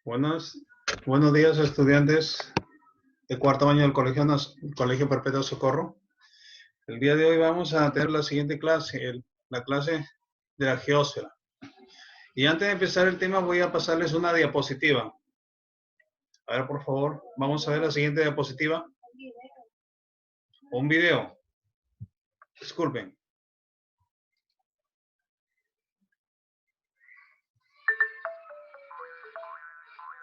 Buenos días, estudiantes de cuarto año del Colegio Perpetuo Socorro. El día de hoy vamos a tener la siguiente clase, la clase de la geósfera. Y antes de empezar el tema voy a pasarles una diapositiva. A ver, por favor, vamos a ver la siguiente diapositiva. Un video. Disculpen.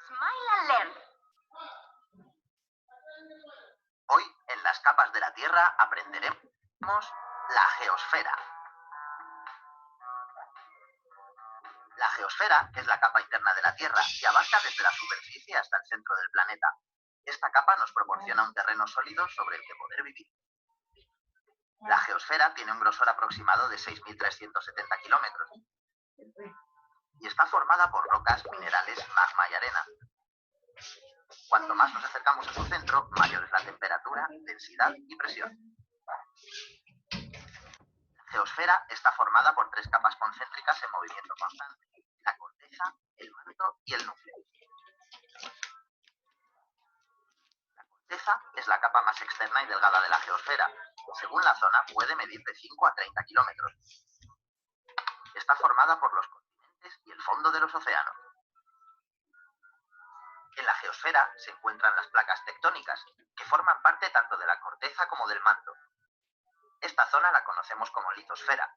Smile and Learn. Hoy, en las capas de la Tierra, aprenderemos la geosfera. La geosfera es la capa interna de la Tierra que abarca desde la superficie hasta el centro del planeta. Esta capa nos proporciona un terreno sólido sobre el que poder vivir. La geosfera tiene un grosor aproximado de 6.370 kilómetros y está formada por rocas, minerales, magma y arena. Cuanto más nos acercamos a su centro, mayor es la temperatura, densidad y presión. La geosfera está formada por tres capas concéntricas en movimiento constante: la corteza, el manto y el núcleo. La corteza es la capa más externa y delgada de la geosfera. Según la zona, puede medir de 5 a 30 kilómetros. Está formada por los continentes y el fondo de los océanos. En la geosfera se encuentran las placas tectónicas, que forman parte tanto de la corteza como del manto. Esta zona la conocemos como litosfera.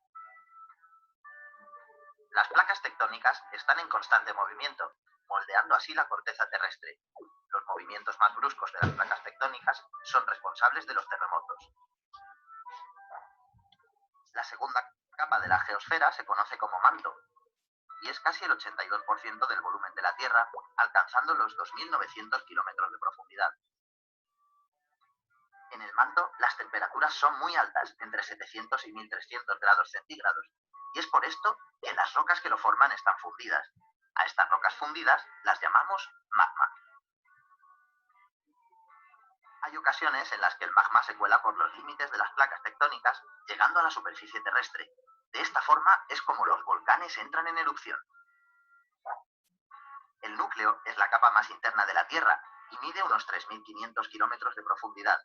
Las placas tectónicas están en constante movimiento, moldeando así la corteza terrestre. Los movimientos más bruscos de las placas tectónicas son responsables de los terremotos. La segunda capa de la geosfera se conoce como manto, y es casi el 82% del volumen de la Tierra, alcanzando los 2.900 kilómetros de profundidad. En el manto, las temperaturas son muy altas, entre 700 y 1.300 grados centígrados, y es por esto que las rocas que lo forman están fundidas. A estas rocas fundidas las llamamos magma. Hay ocasiones en las que el magma se cuela por los límites de las placas tectónicas, llegando a la superficie terrestre. De esta forma es como los volcanes entran en erupción. El núcleo es la capa más interna de la Tierra y mide unos 3.500 kilómetros de profundidad.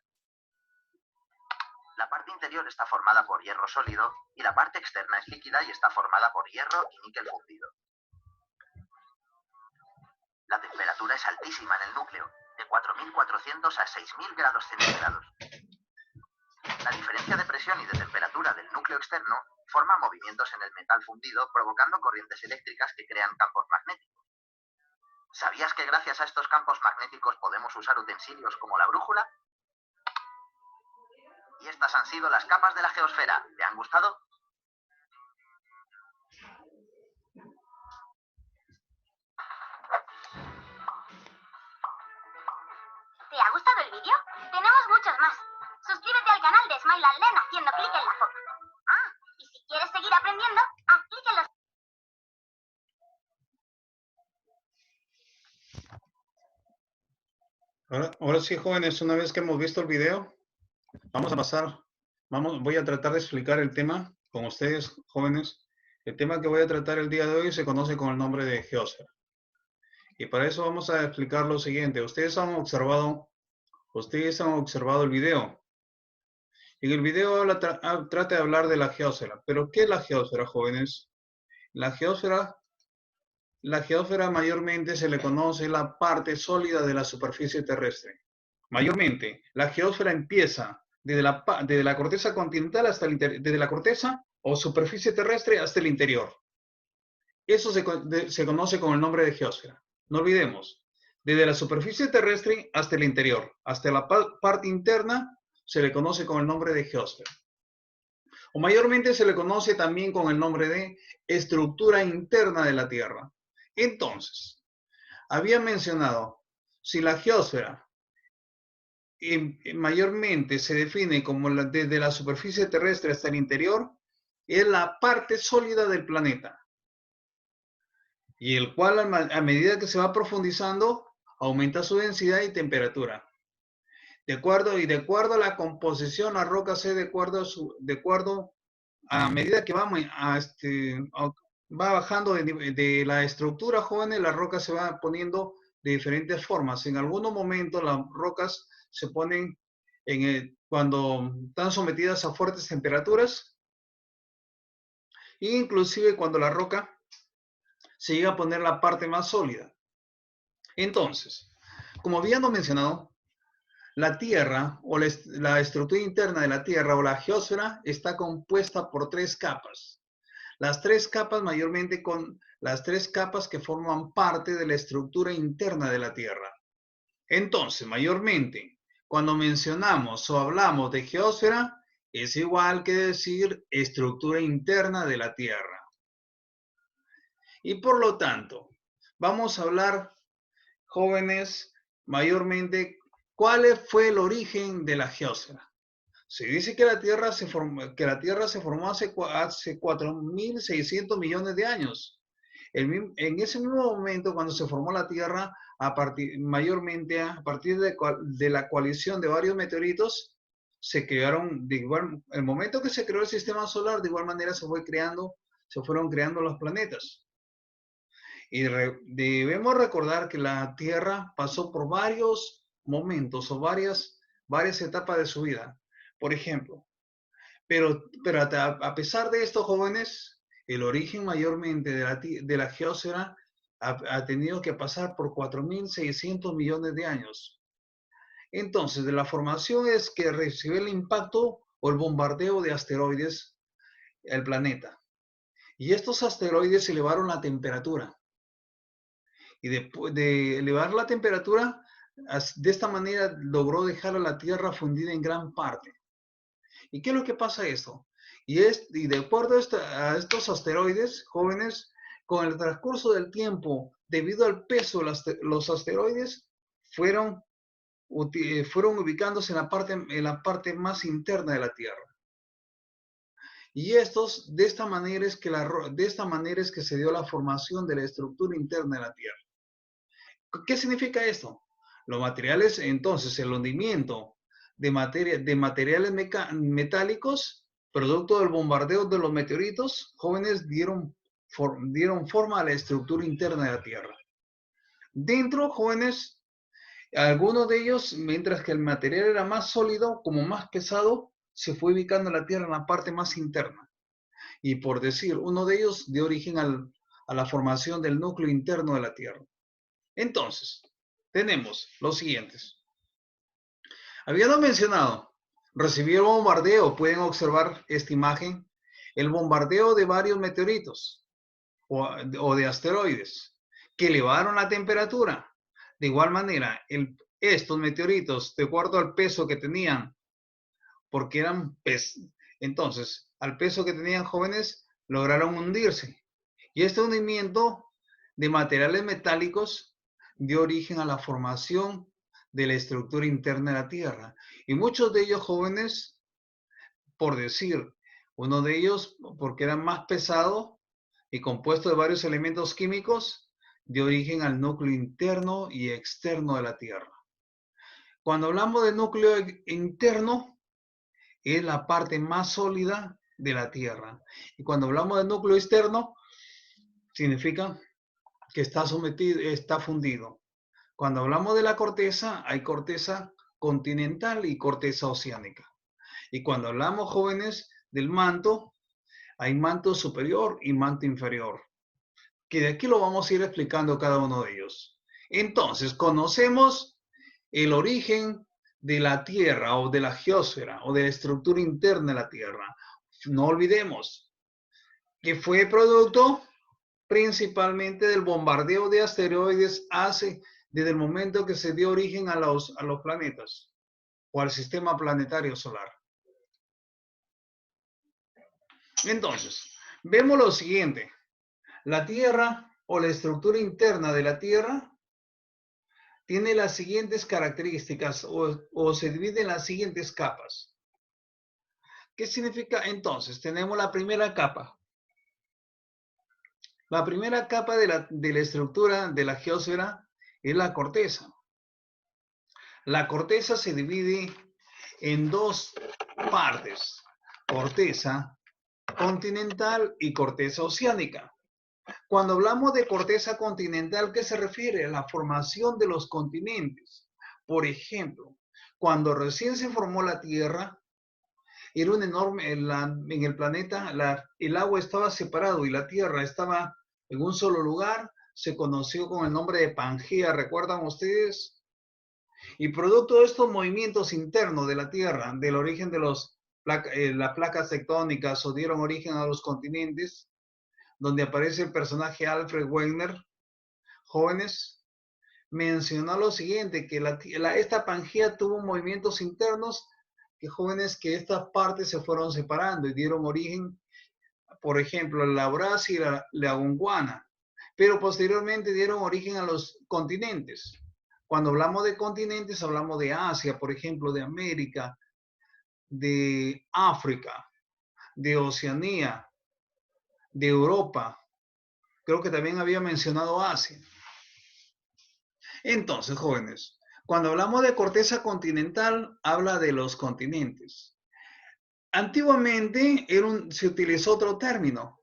La parte interior está formada por hierro sólido y la parte externa es líquida y está formada por hierro y níquel fundido. La temperatura es altísima en el núcleo, de 4.400 a 6.000 grados centígrados. La diferencia de presión y de temperatura del núcleo externo forma movimientos en el metal fundido, provocando corrientes eléctricas que crean campos magnéticos. ¿Sabías que gracias a estos campos magnéticos podemos usar utensilios como la brújula? Y estas han sido las capas de la geosfera. ¿Te han gustado? ¿Te ha gustado el vídeo? Tenemos muchos más. Suscríbete al canal de Smile and Learn haciendo clic en la foto. Ah, y si quieres seguir aprendiendo, haz clic en los... Ahora sí, jóvenes, una vez que hemos visto el video, vamos a pasar. Voy a tratar de explicar el tema con ustedes, jóvenes. El tema que voy a tratar el día de hoy se conoce con el nombre de geósfera. Y para eso vamos a explicar lo siguiente. Ustedes han observado el video. En el video trata de hablar de la geósfera. ¿Pero qué es la geósfera, jóvenes? La geósfera mayormente se le conoce la parte sólida de la superficie terrestre. Mayormente, la geósfera empieza desde la corteza continental hasta el interior, desde la corteza o superficie terrestre hasta el interior. Eso se conoce con el nombre de geósfera. No olvidemos, desde la superficie terrestre hasta el interior, hasta la parte interna, se le conoce con el nombre de geósfera. O mayormente se le conoce también con el nombre de estructura interna de la Tierra. Entonces, había mencionado, si la geósfera mayormente se define como desde la superficie terrestre hasta el interior, es la parte sólida del planeta. Y el cual a medida que se va profundizando, aumenta su densidad y temperatura. De acuerdo a la composición, la roca se de acuerdo a medida que va bajando de la estructura, jóvenes, la roca se va poniendo de diferentes formas. En algunos momentos las rocas se ponen cuando están sometidas a fuertes temperaturas, e inclusive cuando la roca se llega a poner la parte más sólida. Entonces, como habíamos mencionado, la Tierra o la estructura interna de la Tierra o la geósfera está compuesta por 3 capas. Las 3 capas mayormente con las 3 capas que forman parte de la estructura interna de la Tierra. Entonces, mayormente, cuando mencionamos o hablamos de geósfera, es igual que decir estructura interna de la Tierra. Y por lo tanto, vamos a hablar, jóvenes, mayormente, ¿cuál fue el origen de la geósfera? Se dice que la Tierra se formó hace 4.600 millones de años. En ese mismo momento, cuando se formó la Tierra, mayormente a partir de la coalición de varios meteoritos, se crearon, el momento que se creó el sistema solar, de igual manera se fueron creando los planetas. Y debemos recordar que la Tierra pasó por varios momentos o varias etapas de su vida. Por ejemplo, pero a pesar de esto, jóvenes, el origen mayormente de la geósfera ha tenido que pasar por 4.600 millones de años. Entonces, de la formación es que recibió el impacto o el bombardeo de asteroides al planeta. Y estos asteroides elevaron la temperatura. Y después de elevar la temperatura, de esta manera logró dejar a la Tierra fundida en gran parte. ¿Y qué es lo que pasa esto? Y de acuerdo a estos asteroides, jóvenes, con el transcurso del tiempo, debido al peso, los asteroides fueron ubicándose en la parte más interna de la Tierra. Y de esta manera es que se dio la formación de la estructura interna de la Tierra. ¿Qué significa esto? Los materiales, entonces, el hundimiento de materiales metálicos, producto del bombardeo de los meteoritos, jóvenes dieron forma a la estructura interna de la Tierra. Dentro, jóvenes, algunos de ellos, mientras que el material era más sólido, como más pesado, se fue ubicando la Tierra en la parte más interna. Y por decir, uno de ellos dio origen a la formación del núcleo interno de la Tierra. Entonces, tenemos los siguientes. Habíamos mencionado, recibieron bombardeo, pueden observar esta imagen, el bombardeo de varios meteoritos o de asteroides que elevaron la temperatura. De igual manera, estos meteoritos, de acuerdo al peso que tenían, porque entonces, al peso que tenían, jóvenes, lograron hundirse. Y este hundimiento de materiales metálicos dio origen a la formación de la estructura interna de la Tierra. Y muchos de ellos, jóvenes, por decir, uno de ellos, porque era más pesado y compuesto de varios elementos químicos, dio origen al núcleo interno y externo de la Tierra. Cuando hablamos de núcleo interno, es la parte más sólida de la Tierra. Y cuando hablamos de núcleo externo, significa que está fundido. Cuando hablamos de la corteza, hay corteza continental y corteza oceánica. Y cuando hablamos, jóvenes, del manto, hay manto superior y manto inferior. Que de aquí lo vamos a ir explicando cada uno de ellos. Entonces, conocemos el origen de la Tierra o de la geósfera o de la estructura interna de la Tierra. No olvidemos que fue producto principalmente del bombardeo de asteroides desde el momento que se dio origen a los planetas o al sistema planetario solar. Entonces, vemos lo siguiente. La Tierra o la estructura interna de la Tierra tiene las siguientes características o se divide en las siguientes capas. ¿Qué significa entonces? Tenemos la primera capa. La primera capa de la estructura de la geósfera es la corteza. La corteza se divide en 2 partes, corteza continental y corteza oceánica. Cuando hablamos de corteza continental, ¿qué se refiere? A la formación de los continentes. Por ejemplo, cuando recién se formó la Tierra, era un enorme, en el planeta el agua estaba separado y la Tierra estaba en un solo lugar, se conoció con el nombre de Pangea, ¿recuerdan ustedes? Y producto de estos movimientos internos de la Tierra, del origen de las placas tectónicas o dieron origen a los continentes, donde aparece el personaje Alfred Wegener, jóvenes, mencionó lo siguiente, que esta Pangea tuvo movimientos internos que jóvenes que estas partes se fueron separando y dieron origen, por ejemplo, a la Eurasia y la Gondwana, pero posteriormente dieron origen a los continentes. Cuando hablamos de continentes, hablamos de Asia, por ejemplo, de América, de África, de Oceanía, de Europa. Creo que también había mencionado Asia. Entonces, jóvenes, cuando hablamos de corteza continental, habla de los continentes. Antiguamente se utilizó otro término,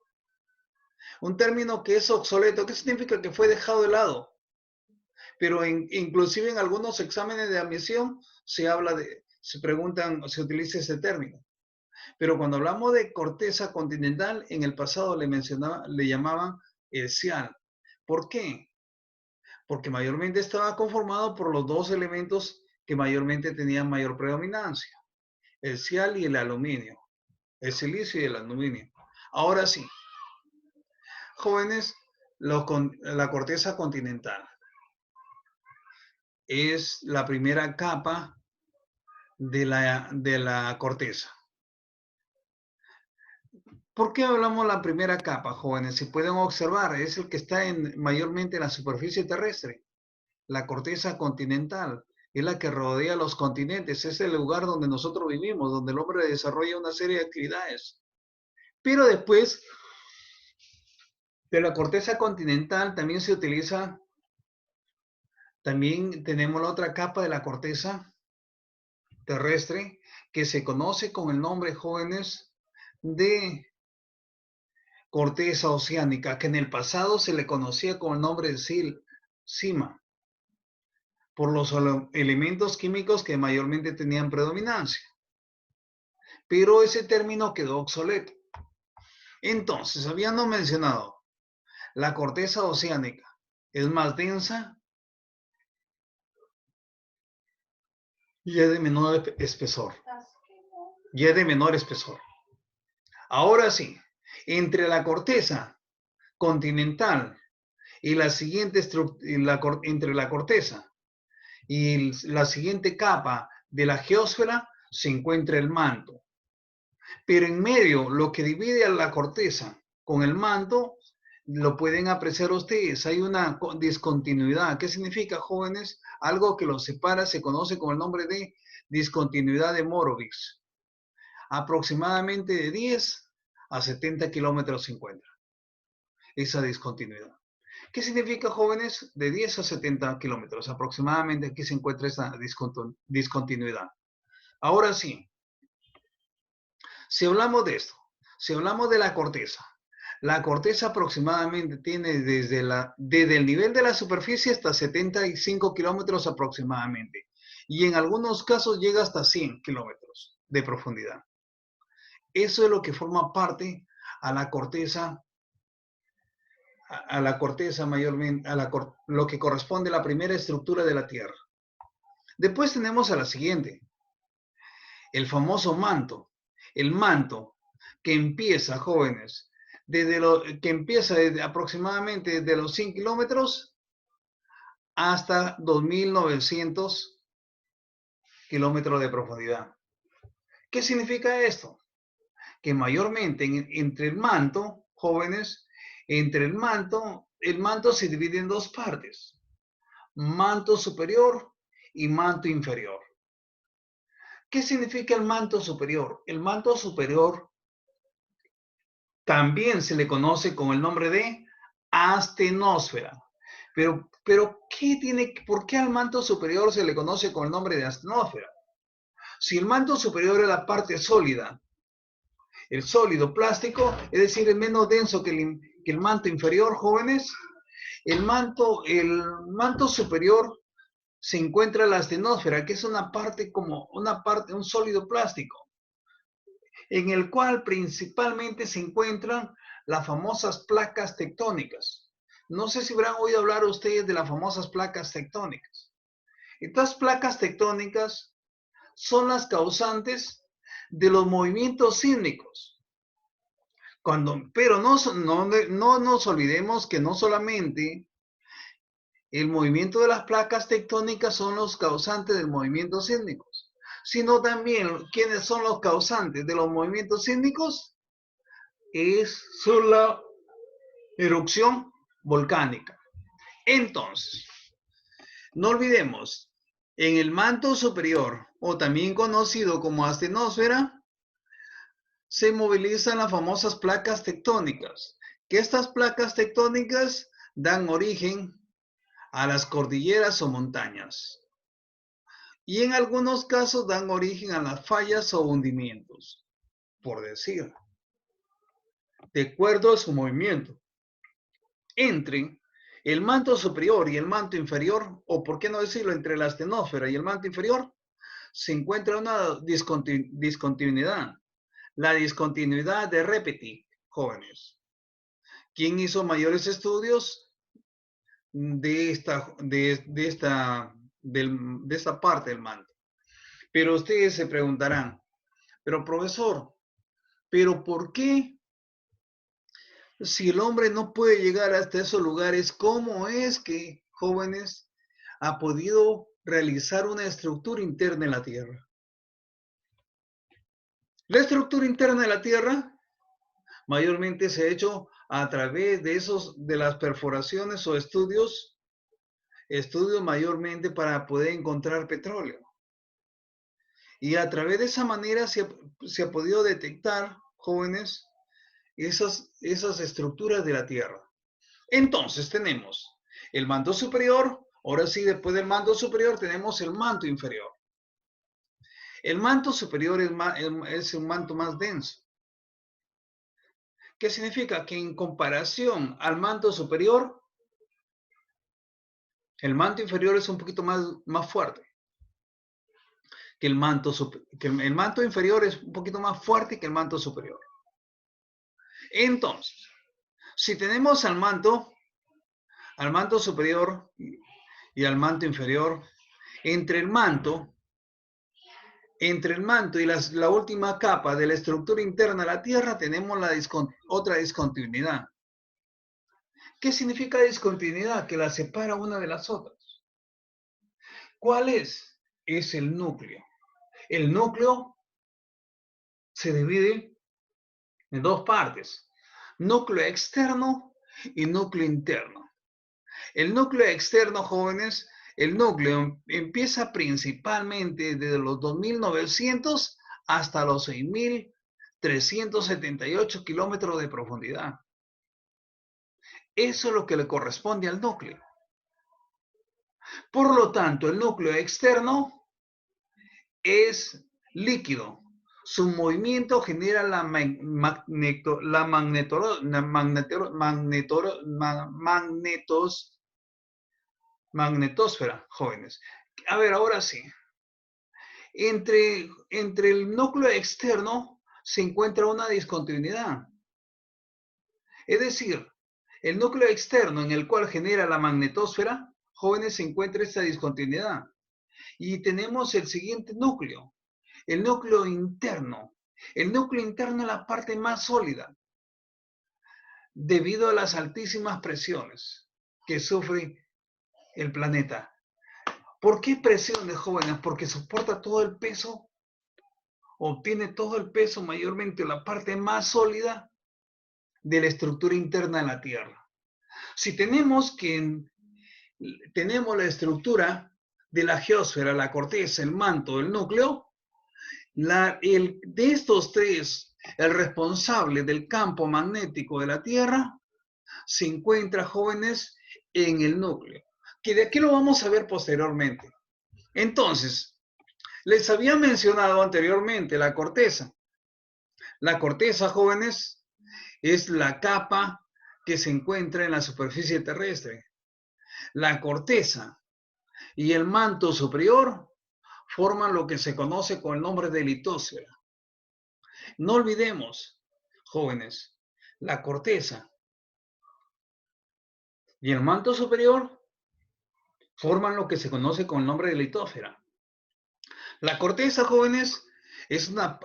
un término que es obsoleto. ¿Qué significa? Que fue dejado de lado. Pero inclusive en algunos exámenes de admisión se preguntan, se utiliza ese término. Pero cuando hablamos de corteza continental, en el pasado le llamaban el cial. ¿Por qué? Porque mayormente estaba conformado por los dos elementos que mayormente tenían mayor predominancia, el cial y el aluminio, el silicio y el aluminio. Ahora sí, jóvenes, la corteza continental es la primera capa de la corteza. ¿Por qué hablamos de la primera capa, jóvenes? Si pueden observar, es el que está mayormente en la superficie terrestre. La corteza continental es la que rodea los continentes, es el lugar donde nosotros vivimos, donde el hombre desarrolla una serie de actividades. Pero después de la corteza continental también se utiliza, también tenemos la otra capa de la corteza terrestre que se conoce con el nombre, jóvenes, de corteza oceánica, que en el pasado se le conocía con el nombre de cima, por los elementos químicos que mayormente tenían predominancia. Pero ese término quedó obsoleto. Entonces, habiendo mencionado, la corteza oceánica es más densa y es de menor espesor. Ahora sí, entre la corteza continental y la siguiente entre la corteza y la siguiente capa de la geósfera se encuentra el manto. Pero en medio, lo que divide a la corteza con el manto, lo pueden apreciar ustedes. Hay una discontinuidad. ¿Qué significa, jóvenes? Algo que los separa se conoce con el nombre de discontinuidad de Morovitch. Aproximadamente de 10 a 70 kilómetros se encuentra esa discontinuidad. ¿Qué significa, jóvenes? De 10 a 70 kilómetros aproximadamente aquí se encuentra esa discontinuidad. Ahora sí, si hablamos de esto, si hablamos de la corteza aproximadamente tiene desde el nivel de la superficie hasta 75 kilómetros aproximadamente. Y en algunos casos llega hasta 100 kilómetros de profundidad. Eso es lo que forma parte a la corteza mayormente, lo que corresponde a la primera estructura de la Tierra. Después tenemos a la siguiente, el famoso manto. El manto que empieza, jóvenes, desde aproximadamente desde los 100 kilómetros hasta 2.900 kilómetros de profundidad. ¿Qué significa esto? Que mayormente entre el manto, jóvenes, el manto se divide en dos partes, manto superior y manto inferior. ¿Qué significa el manto superior? El manto superior también se le conoce con el nombre de astenosfera. Pero ¿por qué al manto superior se le conoce con el nombre de astenosfera? Si el manto superior es la parte sólida, el sólido plástico, es decir, es menos denso que que el manto inferior, jóvenes. El manto superior se encuentra la astenosfera, que es un sólido plástico, en el cual principalmente se encuentran las famosas placas tectónicas. No sé si habrán oído hablar ustedes de las famosas placas tectónicas. Estas placas tectónicas son las causantes de los movimientos sísmicos. Pero no nos olvidemos que no solamente el movimiento de las placas tectónicas son los causantes de movimientos sísmicos, sino también ¿quiénes son los causantes de los movimientos sísmicos? Es la erupción volcánica. Entonces, no olvidemos, en el manto superior, o también conocido como astenosfera, se movilizan las famosas placas tectónicas, que estas placas tectónicas dan origen a las cordilleras o montañas. Y en algunos casos dan origen a las fallas o hundimientos, por decir, de acuerdo a su movimiento. Entre el manto superior y el manto inferior, o por qué no decirlo, entre la astenosfera y el manto inferior, se encuentra una discontinuidad. La discontinuidad de Repetit, jóvenes. ¿Quién hizo mayores estudios de esta parte del manto? Pero ustedes se preguntarán, pero profesor, ¿pero por qué? Si el hombre no puede llegar hasta esos lugares, ¿cómo es que, jóvenes, ha podido realizar una estructura interna en la Tierra? La estructura interna de la Tierra mayormente se ha hecho a través de las perforaciones o estudios mayormente para poder encontrar petróleo. Y a través de esa manera se ha podido detectar, jóvenes, esas estructuras de la Tierra. Entonces tenemos el manto superior. Ahora sí, después del manto superior tenemos el manto inferior. El manto superior es un manto más denso. ¿Qué significa? Que en comparación al manto superior, el manto inferior es un poquito más fuerte. Que el manto inferior es un poquito más fuerte que el manto superior. Entonces, si tenemos al manto superior y al manto inferior, entre el manto y la última capa de la estructura interna de la Tierra tenemos otra discontinuidad. ¿Qué significa discontinuidad? Que la separa una de las otras. ¿Cuál es? Es el núcleo. El núcleo se divide en dos partes: núcleo externo y núcleo interno. El núcleo externo, jóvenes, el núcleo empieza principalmente desde los 2.900 hasta los 6.378 kilómetros de profundidad. Eso es lo que le corresponde al núcleo. Por lo tanto, el núcleo externo es líquido. Su movimiento genera la magnetosfera, jóvenes. A ver, ahora sí. Entre el núcleo externo se encuentra una discontinuidad. Es decir, el núcleo externo en el cual genera la magnetosfera, jóvenes, se encuentra esta discontinuidad. Y tenemos el siguiente núcleo, el núcleo interno. El núcleo interno es la parte más sólida, debido a las altísimas presiones que sufre el planeta. ¿Por qué presiones, jóvenes? Porque soporta todo el peso, obtiene todo el peso, mayormente la parte más sólida de la estructura interna de la Tierra. Si tenemos la estructura de la geósfera, la corteza, el manto, el núcleo, de estos tres, el responsable del campo magnético de la Tierra se encuentra, jóvenes, en el núcleo, que de aquí lo vamos a ver posteriormente. Entonces, les había mencionado anteriormente la corteza. La corteza, jóvenes, es la capa que se encuentra en la superficie terrestre. La corteza y el manto superior forman lo que se conoce con el nombre de litósfera. No olvidemos, jóvenes, la corteza y el manto superior forman lo que se conoce con el nombre de litósfera. La corteza, jóvenes, es la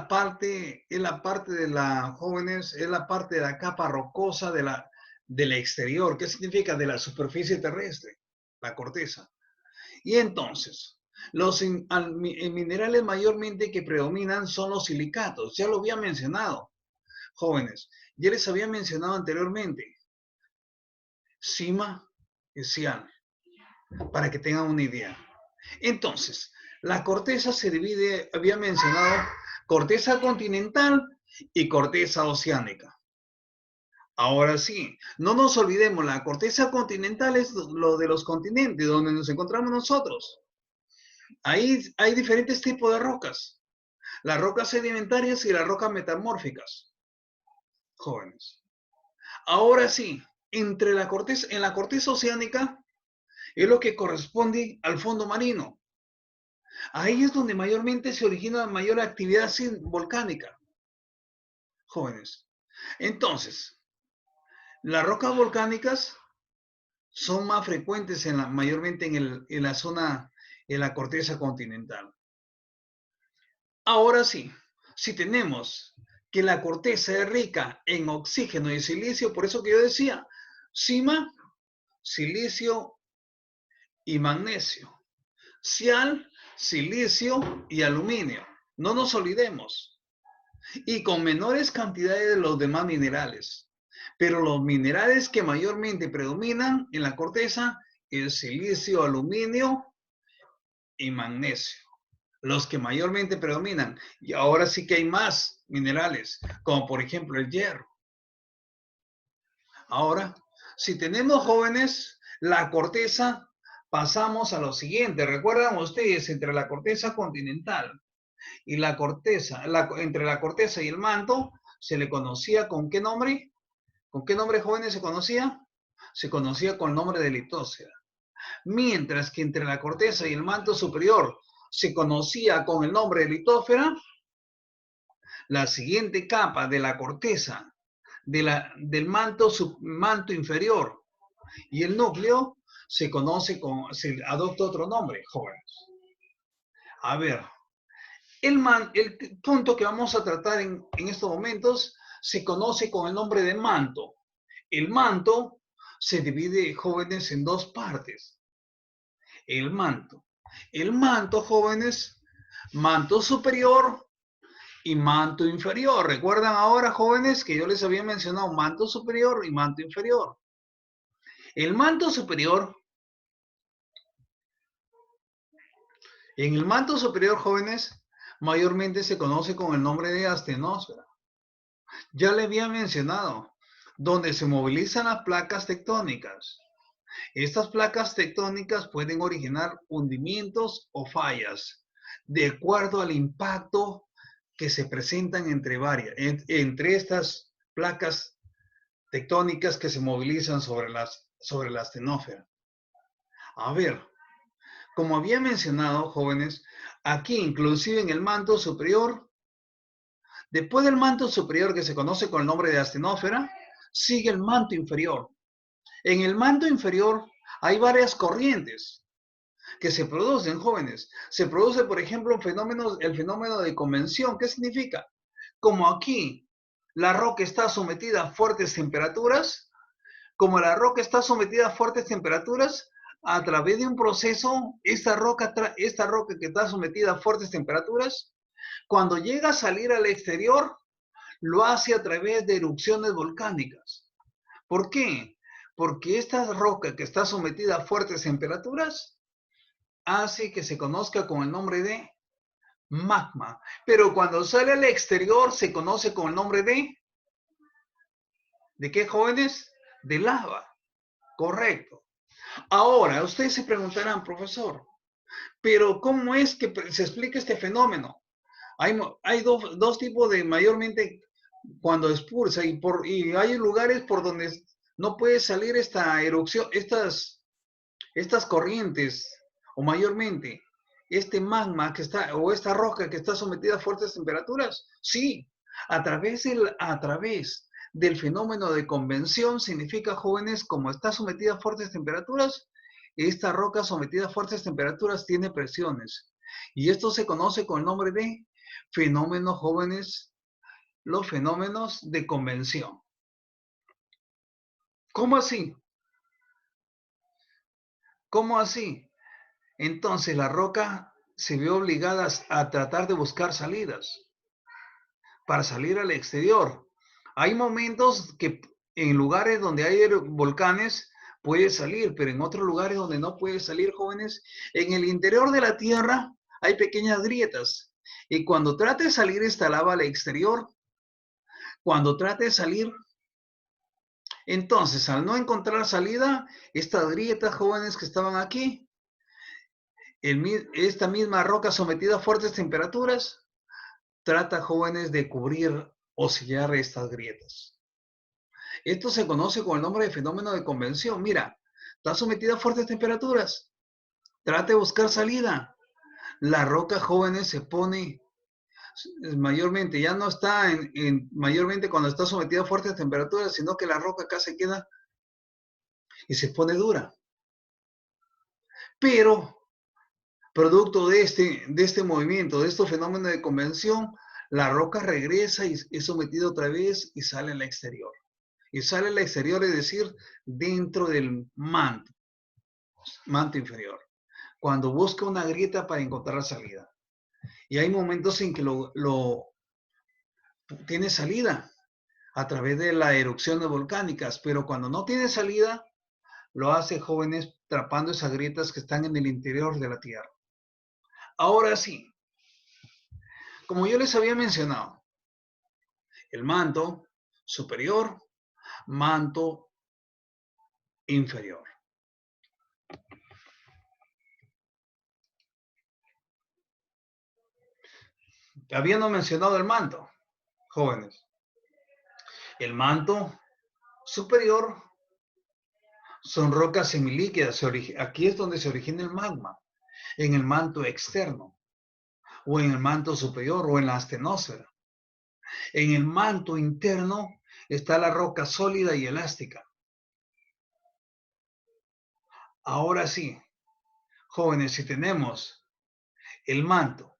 parte de la, jóvenes, es la parte de la capa rocosa del exterior. ¿Qué significa? De la superficie terrestre, la corteza. Y entonces, los minerales mayormente que predominan son los silicatos. Ya lo había mencionado, jóvenes. Ya les había mencionado anteriormente. Sima y cian, para que tengan una idea. Entonces, la corteza se divide, había mencionado, corteza continental y corteza oceánica. Ahora sí, no nos olvidemos, la corteza continental es lo de los continentes, donde nos encontramos nosotros. Ahí hay diferentes tipos de rocas. Las rocas sedimentarias y las rocas metamórficas. Jóvenes. Ahora sí, en la corteza oceánica es lo que corresponde al fondo marino. Ahí es donde mayormente se origina mayor actividad volcánica. Jóvenes. Entonces, las rocas volcánicas son más frecuentes mayormente en la zona, en la corteza continental. Ahora sí, si tenemos que la corteza es rica en oxígeno y silicio, por eso que yo decía, sima, silicio y magnesio, cial, silicio y aluminio. No nos olvidemos. Y con menores cantidades de los demás minerales. Pero los minerales que mayormente predominan en la corteza es silicio, aluminio y magnesio. Los que mayormente predominan. Y ahora sí que hay más minerales, como por ejemplo el hierro. Ahora, si tenemos jóvenes, la corteza, pasamos a lo siguiente. ¿Recuerdan ustedes entre la corteza continental y la corteza, entre la corteza y el manto, se le conocía con qué nombre? ¿Con qué nombre, jóvenes, se conocía? Se conocía con el nombre de litósfera. Mientras que entre la corteza y el manto superior se conocía con el nombre de litósfera, la siguiente capa de la corteza, del manto inferior y el núcleo, se adopta otro nombre, jóvenes. A ver, el punto que vamos a tratar en estos momentos se conoce con el nombre de manto. El manto se divide, jóvenes, en dos partes. El manto. El manto, jóvenes, manto superior y manto inferior. ¿Recuerdan ahora, jóvenes, que yo les había mencionado manto superior y manto inferior? El manto superior, en el manto superior, jóvenes, mayormente se conoce con el nombre de astenosfera. Ya le había mencionado, donde se movilizan las placas tectónicas. Estas placas tectónicas pueden originar hundimientos o fallas, de acuerdo al impacto que se presentan entre estas placas tectónicas que se movilizan sobre la astenósfera. A ver, como había mencionado, jóvenes, aquí inclusive en el manto superior, después del manto superior que se conoce con el nombre de astenósfera, sigue el manto inferior. En el manto inferior hay varias corrientes que se producen, jóvenes. Se produce, por ejemplo, el fenómeno de convección. ¿Qué significa? Como aquí la roca está sometida a fuertes temperaturas, a través de un proceso, esta roca que está sometida a fuertes temperaturas, cuando llega a salir al exterior, lo hace a través de erupciones volcánicas. ¿Por qué? Porque esta roca que está sometida a fuertes temperaturas hace que se conozca con el nombre de magma. Pero cuando sale al exterior se conoce con el nombre ¿de qué, jóvenes? De lava. Correcto. Ahora, ustedes se preguntarán, profesor, pero ¿cómo es que se explica este fenómeno? Hay dos tipos de, mayormente, cuando expulsa, y hay lugares por donde no puede salir esta erupción, estas corrientes, o mayormente, este magma que está, o esta roca que está sometida a fuertes temperaturas? Sí, a través del fenómeno de convención, significa, jóvenes, como está sometida a fuertes temperaturas, esta roca sometida a fuertes temperaturas tiene presiones. Y esto se conoce con el nombre de fenómenos, jóvenes, los fenómenos de convención. ¿Cómo así? ¿Cómo así? Entonces la roca se vio obligada a tratar de buscar salidas para salir al exterior. Hay momentos que en lugares donde hay volcanes puede salir, pero en otros lugares donde no puede salir, jóvenes, en el interior de la Tierra hay pequeñas grietas. Y cuando trate de salir esta lava al exterior, cuando trate de salir, entonces al no encontrar salida, estas grietas, jóvenes, que estaban aquí, esta misma roca sometida a fuertes temperaturas, trata, jóvenes, de cubrir o sellar estas grietas. Esto se conoce con el nombre de fenómeno de convención. Mira, está sometida a fuertes temperaturas. Trata de buscar salida. La roca, jóvenes, se pone mayormente, ya no está mayormente cuando está sometida a fuertes temperaturas, sino que la roca acá se queda y se pone dura. Pero, producto de este movimiento, de estos fenómenos de convención, la roca regresa y es sometida otra vez y sale al exterior. Y sale al exterior, es decir, dentro del manto inferior, cuando busca una grieta para encontrar la salida. Y hay momentos en que tiene salida a través de las erupciones volcánicas, pero cuando no tiene salida, lo hace, jóvenes, atrapando esas grietas que están en el interior de la Tierra. Ahora sí, como yo les había mencionado, el manto superior, manto inferior. Habiendo mencionado el manto, jóvenes, el manto superior son rocas semilíquidas. Aquí es donde se origina el magma, en el manto externo, o en el manto superior, o en la astenosfera. En el manto interno está la roca sólida y elástica. Ahora sí, jóvenes, si tenemos el manto,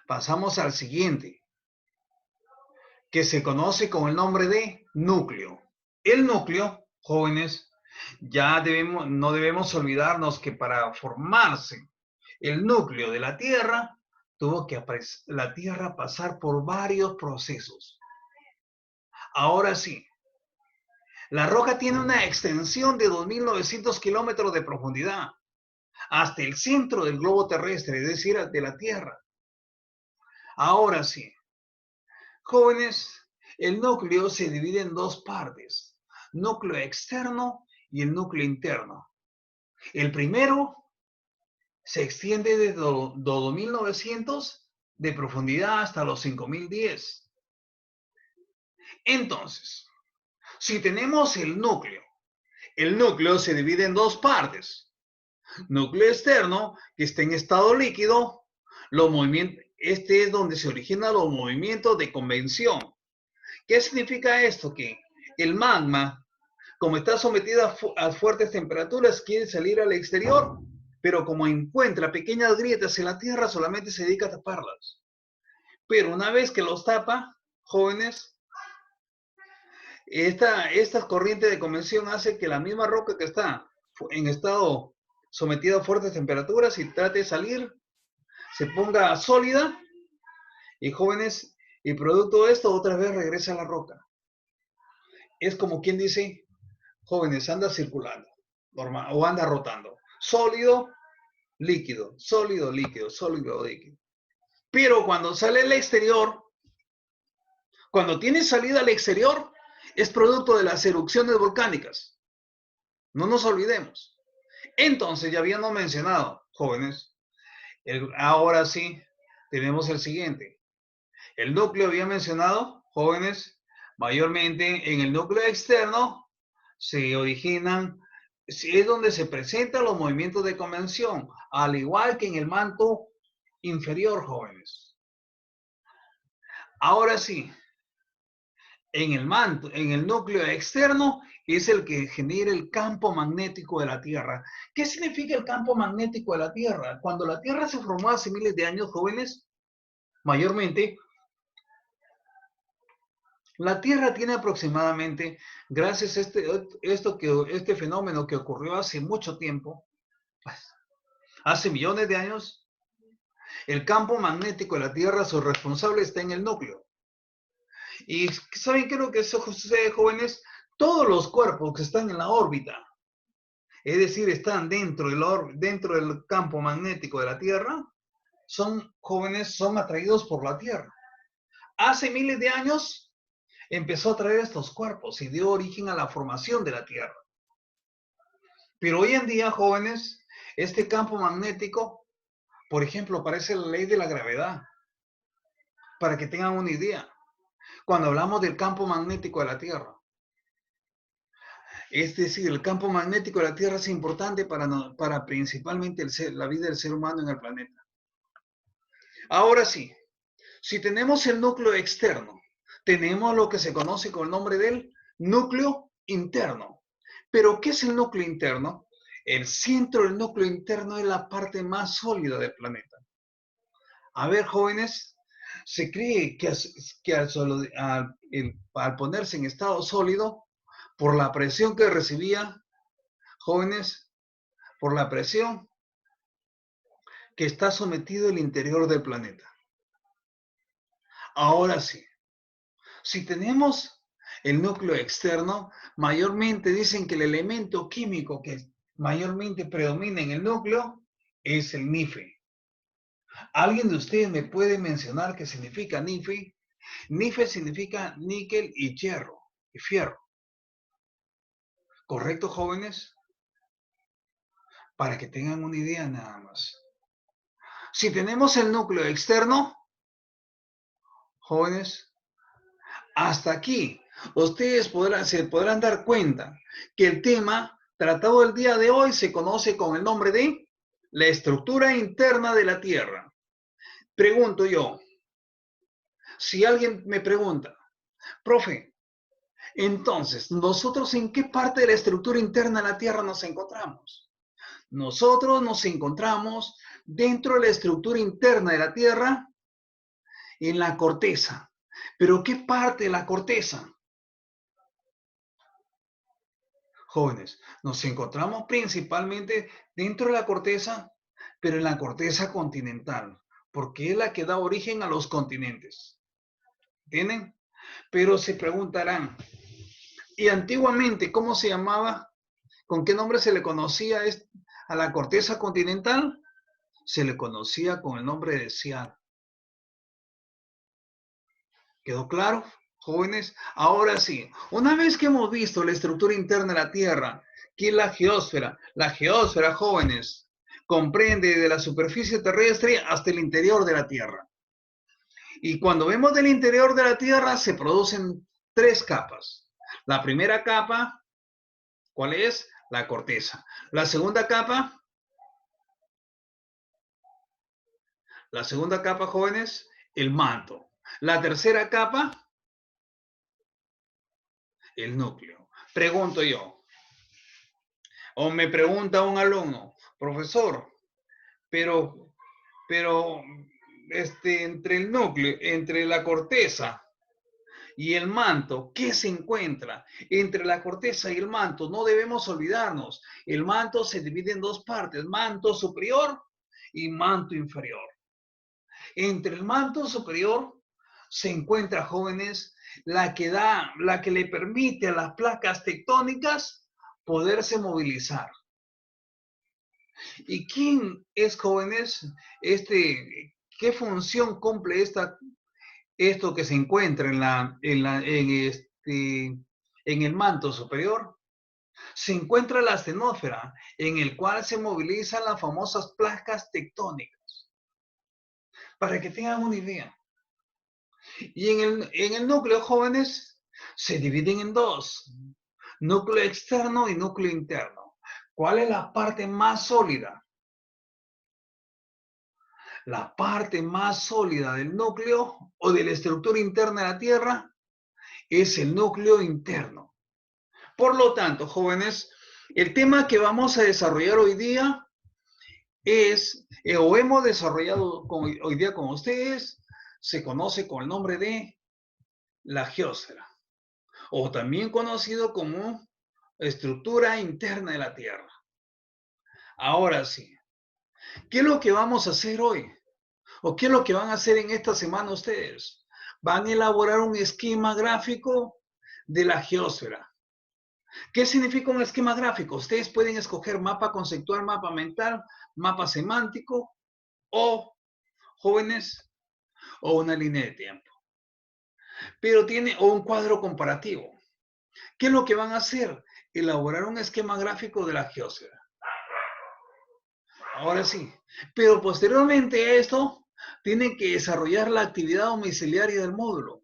pasamos al siguiente, que se conoce con el nombre de núcleo. El núcleo, jóvenes, no debemos olvidarnos que para formarse el núcleo de la Tierra, tuvo que la Tierra pasar por varios procesos. Ahora sí, la roca tiene una extensión de 2.900 kilómetros de profundidad hasta el centro del globo terrestre, es decir, de la Tierra. Ahora sí, jóvenes, el núcleo se divide en dos partes, núcleo externo y el núcleo interno. El primero se extiende desde 2.900 de profundidad hasta los 5.010. Entonces, si tenemos el núcleo se divide en dos partes. Núcleo externo, que está en estado líquido, este es donde se originan los movimientos de convención. ¿Qué significa esto? Que el magma, como está sometido a fuertes temperaturas, quiere salir al exterior, pero como encuentra pequeñas grietas en la Tierra, solamente se dedica a taparlas. Pero una vez que los tapa, jóvenes, esta corriente de convención hace que la misma roca que está en estado sometida a fuertes temperaturas y trate de salir, se ponga sólida y, jóvenes, y producto de esto otra vez regresa a la roca. Es como quien dice, jóvenes, anda circulando, normal, o anda rotando. Sólido, líquido, sólido, líquido, sólido, líquido. Pero cuando sale al exterior, cuando tiene salida al exterior, es producto de las erupciones volcánicas. No nos olvidemos. Entonces, ya habíamos mencionado, jóvenes, ahora sí, tenemos el siguiente. El núcleo había mencionado, jóvenes, Mayormente en el núcleo externo se originan, es donde se presentan los movimientos de convención, al igual que en el manto inferior, jóvenes. Ahora sí, en el núcleo externo es el que genera el campo magnético de la Tierra. ¿Qué significa el campo magnético de la Tierra? Cuando la Tierra se formó hace miles de años, jóvenes, mayormente, la Tierra tiene aproximadamente, gracias a este fenómeno que ocurrió hace mucho tiempo, hace millones de años, el campo magnético de la Tierra, su responsable está en el núcleo. Y ¿saben qué es lo que sucede, jóvenes? Todos los cuerpos que están en la órbita, es decir, están dentro del campo magnético de la Tierra, son jóvenes, son atraídos por la Tierra. Hace miles de años empezó a atraer estos cuerpos y dio origen a la formación de la Tierra. Pero hoy en día, jóvenes, este campo magnético, por ejemplo, parece la ley de la gravedad. Para que tengan una idea, cuando hablamos del campo magnético de la Tierra, es decir, el campo magnético de la Tierra es importante para principalmente la vida del ser humano en el planeta. Ahora sí, si tenemos el núcleo externo, tenemos lo que se conoce con el nombre del núcleo interno. ¿Pero qué es el núcleo interno? El centro del núcleo interno es la parte más sólida del planeta. A ver, jóvenes, se cree que al ponerse en estado sólido, por la presión que recibía, jóvenes, por la presión que está sometido el interior del planeta. Ahora sí, si tenemos el núcleo externo, mayormente dicen que el elemento químico que mayormente predomina en el núcleo es el Nife. ¿Alguien de ustedes me puede mencionar qué significa Nife? Nife significa níquel y hierro, y fierro. ¿Correcto, jóvenes? Para que tengan una idea nada más. Si tenemos el núcleo externo, jóvenes, hasta aquí, ustedes se podrán dar cuenta que el tema tratado el día de hoy se conoce con el nombre de la estructura interna de la Tierra. Pregunto yo, si alguien me pregunta, profe, entonces, ¿nosotros en qué parte de la estructura interna de la Tierra nos encontramos? Nosotros nos encontramos dentro de la estructura interna de la Tierra, en la corteza. ¿Pero qué parte de la corteza? Jóvenes, nos encontramos principalmente dentro de la corteza, pero en la corteza continental, porque es la que da origen a los continentes. ¿Entienden? Pero se preguntarán, ¿y antiguamente cómo se llamaba? ¿Con qué nombre se le conocía a la corteza continental? Se le conocía con el nombre de Cian. ¿Quedó claro, jóvenes? Ahora sí, una vez que hemos visto la estructura interna de la Tierra, que es la geósfera, jóvenes, comprende de la superficie terrestre hasta el interior de la Tierra. Y cuando vemos del interior de la Tierra se producen tres capas. La primera capa, ¿cuál es? La corteza. La segunda capa, jóvenes, el manto. La tercera capa, el núcleo. Pregunto yo, o me pregunta un alumno, profesor, pero entre el núcleo, entre la corteza y el manto, ¿qué se encuentra? Entre la corteza y el manto, no debemos olvidarnos, el manto se divide en dos partes, manto superior y manto inferior. Entre el manto superior se encuentra, jóvenes, la que le permite a las placas tectónicas poderse movilizar. ¿Y quién es, jóvenes? ¿Qué función cumple esto que se encuentra en el manto superior? Se encuentra la astenósfera, en el cual se movilizan las famosas placas tectónicas. Para que tengan una idea. Y en el núcleo, jóvenes, Se dividen en dos, núcleo externo y núcleo interno. ¿Cuál es la parte más sólida? La parte más sólida del núcleo o de la estructura interna de la Tierra es el núcleo interno. Por lo tanto, jóvenes, el tema que vamos a desarrollar hoy día es, o hemos desarrollado hoy día con ustedes, se conoce con el nombre de la geósfera, o también conocido como estructura interna de la Tierra. Ahora sí, ¿qué es lo que vamos a hacer hoy? ¿O qué es lo que van a hacer en esta semana ustedes? Van a elaborar un esquema gráfico de la geósfera. ¿Qué significa un esquema gráfico? Ustedes pueden escoger mapa conceptual, mapa mental, mapa semántico o, jóvenes, o una línea de tiempo. Pero tiene, o un cuadro comparativo. ¿Qué es lo que van a hacer? Elaborar un esquema gráfico de la geósfera. Ahora sí. Pero posteriormente a esto, tienen que desarrollar la actividad domiciliaria del módulo.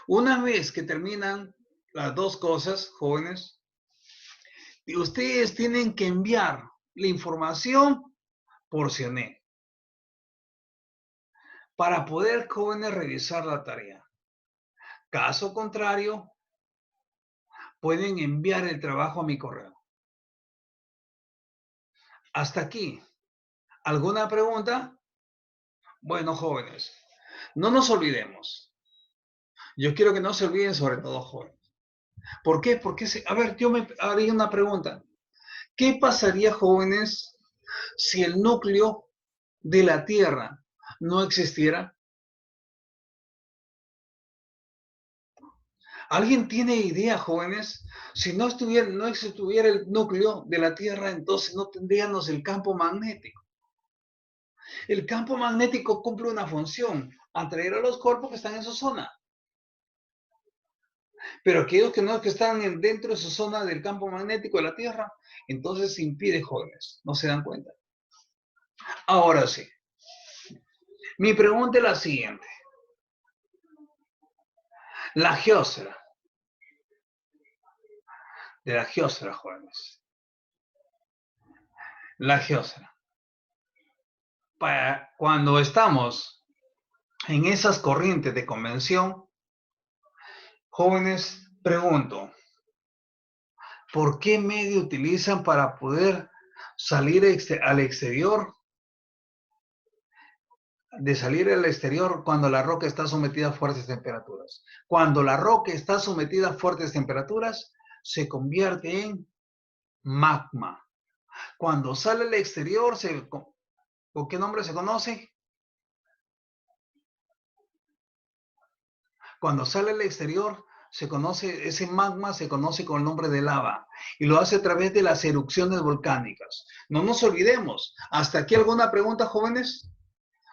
Una vez que terminan las dos cosas, jóvenes, ustedes tienen que enviar la información por CIANET para poder, jóvenes, revisar la tarea. Caso contrario, pueden enviar el trabajo a mi correo. Hasta aquí. ¿Alguna pregunta? Bueno, jóvenes, no nos olvidemos. Yo quiero que no se olviden, sobre todo jóvenes. ¿Por qué? Porque, a ver, yo me haría una pregunta. ¿Qué pasaría, jóvenes, si el núcleo de la Tierra no existiera? ¿Alguien tiene idea, jóvenes? Si no existiera el núcleo de la Tierra, entonces no tendríamos el campo magnético. El campo magnético cumple una función, atraer a los cuerpos que están en su zona. Pero aquellos que no que están dentro de su zona del campo magnético de la Tierra, entonces se impide, jóvenes. ¿No se dan cuenta? Ahora sí. Mi pregunta es la siguiente. La geósfera. De la geósfera, jóvenes. La geósfera. Cuando estamos en esas corrientes de convención, jóvenes, pregunto, ¿por qué medio utilizan para poder salir al exterior? De salir al exterior cuando la roca está sometida a fuertes temperaturas. Cuando la roca está sometida a fuertes temperaturas, se convierte en magma. Cuando sale al exterior, ¿con qué nombre se conoce? Cuando sale al exterior, ese magma se conoce con el nombre de lava y lo hace a través de las erupciones volcánicas. No nos olvidemos. ¿Hasta aquí alguna pregunta, jóvenes?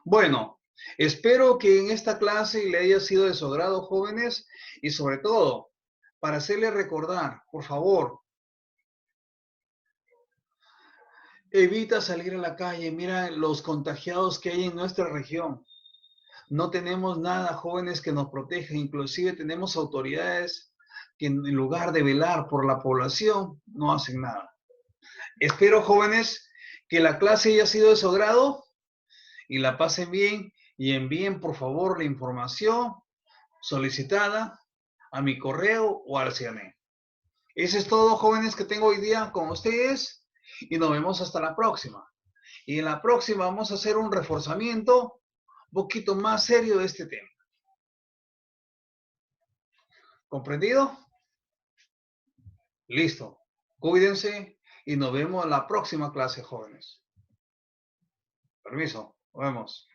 Bueno, espero que en esta clase le haya sido de su agrado, jóvenes, y sobre todo, para hacerles recordar, por favor, evita salir a la calle. Mira los contagiados que hay en nuestra región. No tenemos nada, jóvenes, que nos proteja. Inclusive tenemos autoridades que en lugar de velar por la población, no hacen nada. Espero, jóvenes, que la clase haya sido de su agrado y la pasen bien y envíen, por favor, la información solicitada a mi correo o al CIANET. Eso es todo, jóvenes, que tengo hoy día con ustedes y nos vemos hasta la próxima. Y en la próxima vamos a hacer un reforzamiento un poquito más serio de este tema. ¿Comprendido? Listo. Cuídense y nos vemos en la próxima clase, jóvenes. Permiso. Nos vemos.